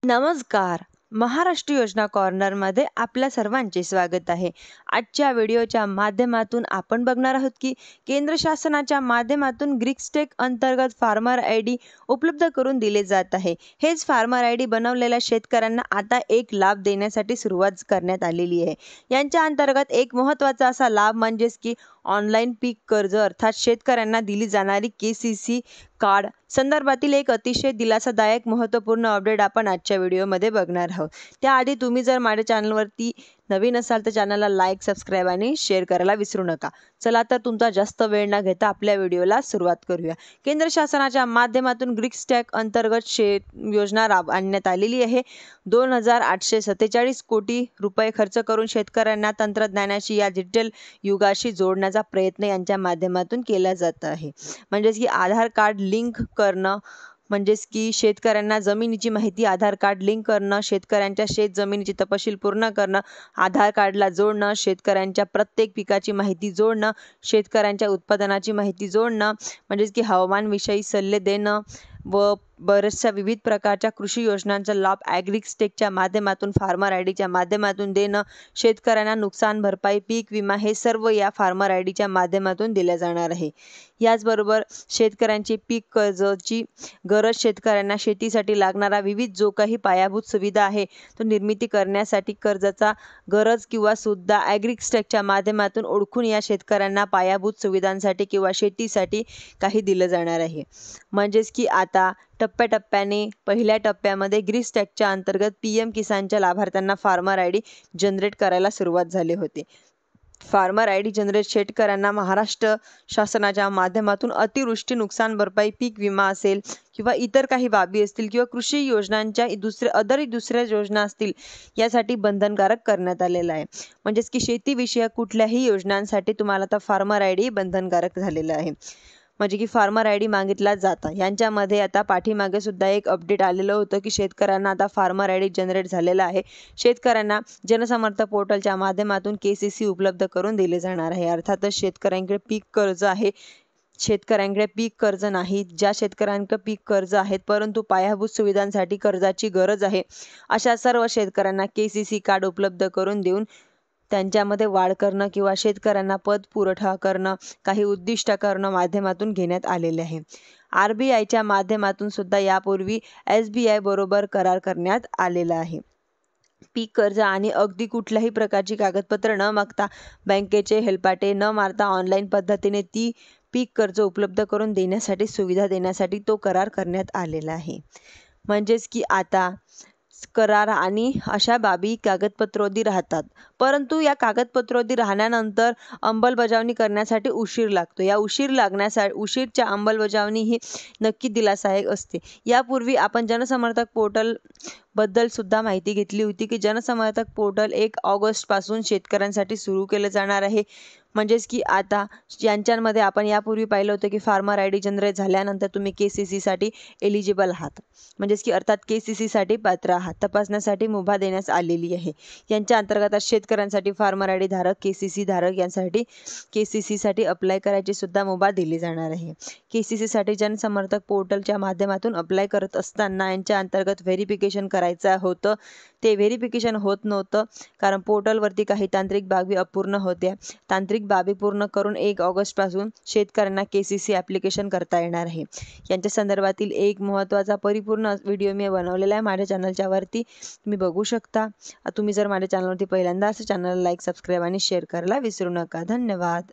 नमस्कार. महाराष्ट्र योजना कॉर्नरमध्ये आपल्या सर्वांचे स्वागत आहे. आजच्या व्हिडिओच्या माध्यमातून आपण बघणार आहोत की केंद्र शासनाच्या माध्यमातून ग्रीक्सटेक अंतर्गत फार्मर आय.डी. उपलब्ध करून दिले जात आहे. हेच फार्मर आय.डी. बनवलेल्या शेतकऱ्यांना आता एक लाभ देण्यासाठी सुरुवात करण्यात आलेली आहे. यांच्या अंतर्गत एक महत्त्वाचा असा लाभ म्हणजेच की ऑनलाईन पीक कर्ज अर्थात शेतकऱ्यांना दिली जाणारी KCC कार्ड संदर्भातील एक अतिशय दिलासादायक महत्त्वपूर्ण अपडेट आपण आजच्या व्हिडिओमध्ये बघणार आहोत. त्याआधी तुम्ही जर माझ्या चॅनलवरती नवीन असाल तर चॅनलला लाईक, सबस्क्राईब आणि शेअर करायला विसरू नका. चला तर तुमचा जास्त वेळ न घेता आपल्या व्हिडिओला सुरुवात करूया. केंद्र शासनाच्या माध्यमातून ग्रीक्सटेक अंतर्गत योजना आणण्यात आलेली आहे. 2,847 कोटी रुपये खर्च करून शेतकऱ्यांना तंत्रज्ञानाशी या डिजिटल युगाशी जोडण्याचा प्रयत्न यांच्या माध्यमातून केला जात आहे. म्हणजेच की आधार कार्ड लिंक करणं, म्हणजेच की शेतकऱ्यांना जमिनीची माहिती आधार कार्ड लिंक करणं, शेतकऱ्यांच्या शेत जमिनीची तपशील पूर्ण करणं, आधार कार्डला जोडणं, शेतकऱ्यांच्या प्रत्येक पिकाची माहिती जोडणं, शेतकऱ्यांच्या उत्पादनाची माहिती जोडणं, म्हणजेच की हवामानविषयी सल्ले देणं व बऱ्याचशा विविध प्रकारच्या कृषी योजनांचा लाभ ॲग्रीक्सटेकच्या माध्यमातून फार्मर आय.डी.च्या माध्यमातून देणं, शेतकऱ्यांना नुकसान भरपाई, पीक विमा हे सर्व या फार्मर आय.डी.च्या माध्यमातून दिल्या जाणार आहे. याचबरोबर शेतकऱ्यांची पीक कर्जाची गरज, शेतकऱ्यांना शेतीसाठी लागणारा विविध जो काही पायाभूत सुविधा आहे तो निर्मिती करण्यासाठी कर्जाचा गरज किंवा सुद्धा ॲग्रीक्सटेकच्या माध्यमातून ओळखून या शेतकऱ्यांना पायाभूत सुविधांसाठी किंवा शेतीसाठी काही दिलं जाणार आहे. म्हणजेच की आता टप्प्याटप्प्याने पहिल्या टप्प्यामध्ये ग्रीक्सटेकच्या अंतर्गत PM किसानच्या लाभार्थ्यांना फार्मर आय.डी. जनरेट करायला सुरुवात झाली होती. Farmer ID. जनरेट शेतकऱ्यांना महाराष्ट्र शासनाच्या माध्यमातून अतिवृष्टी, नुकसान भरपाई, पीक विमा असेल किंवा इतर काही बाबी असतील किंवा कृषी योजनांच्या दुसऱ्या योजना असतील यासाठी बंधनकारक करण्यात आलेलं आहे. म्हणजेच की शेतीविषयक कुठल्याही योजनांसाठी तुम्हाला आता फार्मर आय.डी. बंधनकारक झालेलं आहे. म्हणजे की फार्मर आय.डी. मागितला जाता. यांच्यामध्ये आता पाठीमागे सुद्धा एक अपडेट आलेलं होतं की शेतकऱ्यांना आता फार्मर आय.डी. जनरेट झालेला आहे. शेतकऱ्यांना जनसमर्थ पोर्टलच्या माध्यमातून KCC उपलब्ध करून दिले जाणार आहे. अर्थातच शेतकऱ्यांकडे पीक कर्ज आहे, शेतकऱ्यांकडे पीक कर्ज नाही. ज्या शेतकऱ्यांकडे पीक कर्ज आहेत परंतु पायाभूत सुविधांसाठी कर्जाची गरज आहे अशा सर्व शेतकऱ्यांना KCC कार्ड उपलब्ध करून देऊन त्यांच्यामध्ये वाढ करणं किंवा शेतकऱ्यांना पत पुरवठा करणं, काही उद्दिष्ट करणं माध्यमातून घेण्यात आलेले आहे. RBIच्या माध्यमातून सुद्धा यापूर्वी SBI बरोबर करार करण्यात आलेला आहे. पीक कर्ज आणि अगदी कुठल्याही प्रकारची कागदपत्र न मागता, बँकेचे हेलपाटे न मारता ऑनलाईन पद्धतीने ती पीक कर्ज उपलब्ध करून देण्यासाठी सुविधा देण्यासाठी तो करार करण्यात आलेला आहे. म्हणजेच की आता करार आणि अशा बाबी कागदपत्रोदी राहतात, परंतु या कागदपत्रोदी राहण्यानंतर अंमलबजावणी करण्यासाठी उशीर लागतो. या उशीरच्या अंमलबजावणी ही नक्की दिलासादायक असते. यापूर्वी आपण जनसमर्थक पोर्टल बद्दल सुद्धा माहिती घेतली होती की जनसमर्थक पोर्टल 1 ऑगस्टपासून शेतकऱ्यांसाठी सुरू केलं जाणार आहे. म्हणजेच की आता यांच्यामध्ये आपण यापूर्वी पाहिलं होतं की फार्मर आय.डी. जनरेट झाल्यानंतर तुम्ही KCCसाठी एलिजिबल आहात, म्हणजेच की अर्थात KCCसाठी पात्र आहात. तपासण्यासाठी मुभा देण्यात आलेली आहे. यांच्या अंतर्गत शेतकऱ्यांसाठी फार्मर आय.डी. धारक, KCC धारक यांसाठी KCCसाठी अप्लाय करायची सुद्धा मुभा दिली जाणार आहे. KCCसाठी जनसमर्थक पोर्टलच्या माध्यमातून अप्लाय करत असताना यांच्या अंतर्गत व्हेरिफिकेशन करायचं होतं. ते व्हेरिफिकेशन होत नव्हतं कारण पोर्टलवरती काही तांत्रिक बाबी अपूर्ण होत्या. तांत्रिक बाबी पूर्ण करून 1 ऑगस्टपासून शेतकऱ्यांना KCC ॲप्लिकेशन करता येणार आहे. यांच्या संदर्भातील एक महत्त्वाचा परिपूर्ण व्हिडिओ मी बनवलेला आहे माझ्या चॅनलच्या वरती, तुम्ही बघू शकता. तुम्ही जर माझ्या चॅनलवरती पहिल्यांदा असेल चॅनलला लाईक, सबस्क्राईब आणि शेअर करायला विसरू नका. धन्यवाद.